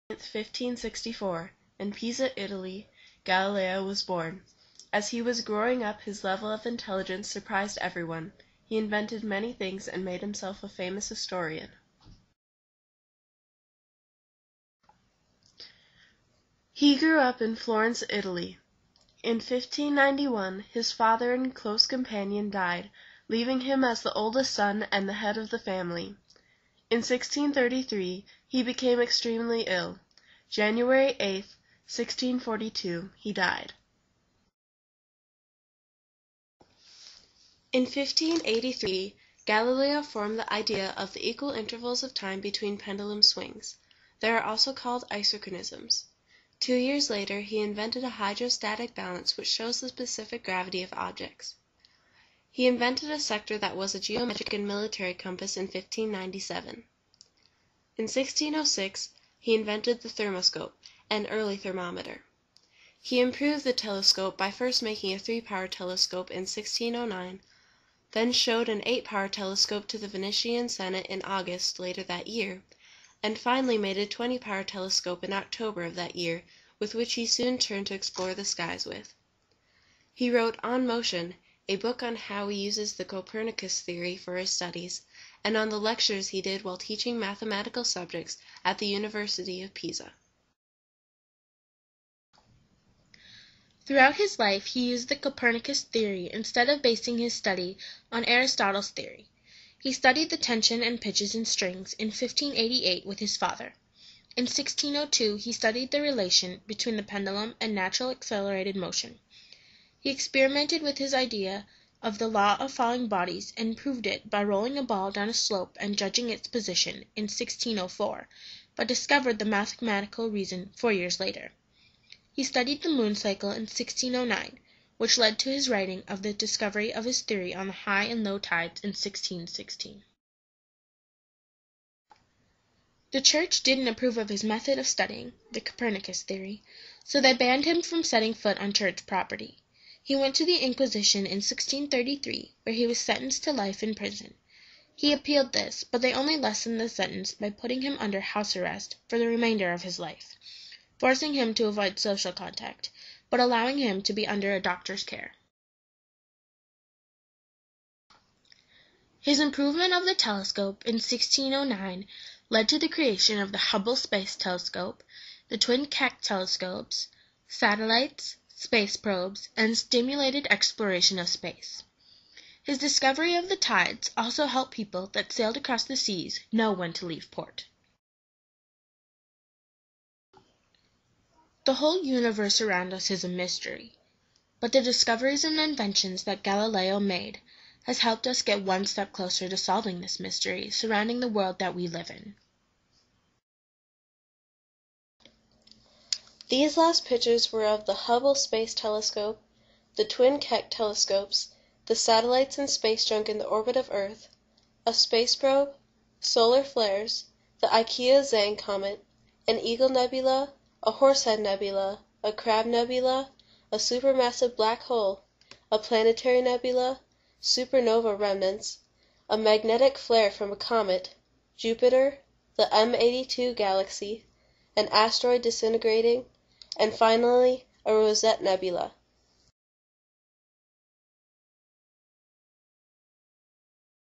1564, in Pisa, Italy, Galileo was born. As he was growing up, his level of intelligence surprised everyone. He invented many things and made himself a famous historian. He grew up in Florence, Italy. In 1591, his father and close companion died, leaving him as the oldest son and the head of the family. In 1633, he became extremely ill. January 8, 1642, he died. In 1583, Galileo formed the idea of the equal intervals of time between pendulum swings. They are also called isochronisms. 2 years later, he invented a hydrostatic balance which shows the specific gravity of objects. He invented a sector that was a geometric and military compass in 1597. In 1606, he invented the thermoscope, an early thermometer. He improved the telescope by first making a 3-power telescope in 1609, then showed an 8-power telescope to the Venetian Senate in August later that year, and finally made a 20-power telescope in October of that year, with which he soon turned to explore the skies with. He wrote On Motion, a book on how he uses the Copernicus theory for his studies, and on the lectures he did while teaching mathematical subjects at the University of Pisa. Throughout his life, he used the Copernicus theory instead of basing his study on Aristotle's theory. He studied the tension and pitches in strings in 1588 with his father. In 1602, he studied the relation between the pendulum and natural accelerated motion. He experimented with his idea of the law of falling bodies and proved it by rolling a ball down a slope and judging its position in 1604, but discovered the mathematical reason 4 years later. He studied the moon cycle in 1609, which led to his writing of the discovery of his theory on the high and low tides in 1616. The church didn't approve of his method of studying, the Copernicus theory, so they banned him from setting foot on church property. He went to the Inquisition in 1633, where he was sentenced to life in prison. He appealed this, but they only lessened the sentence by putting him under house arrest for the remainder of his life, forcing him to avoid social contact, but allowing him to be under a doctor's care. His improvement of the telescope in 1609 led to the creation of the Hubble Space Telescope, the twin Keck telescopes, satellites, space probes, and stimulated exploration of space. His discovery of the tides also helped people that sailed across the seas know when to leave port. The whole universe around us is a mystery, but the discoveries and inventions that Galileo made has helped us get one step closer to solving this mystery surrounding the world that we live in. These last pictures were of the Hubble Space Telescope, the twin Keck telescopes, the satellites and space junk in the orbit of Earth, a space probe, solar flares, the Ikeya-Zhang comet, an Eagle Nebula, a Horsehead Nebula, a Crab Nebula, a supermassive black hole, a planetary nebula, supernova remnants, a magnetic flare from a comet, Jupiter, the M82 galaxy, an asteroid disintegrating, and finally a Rosette Nebula.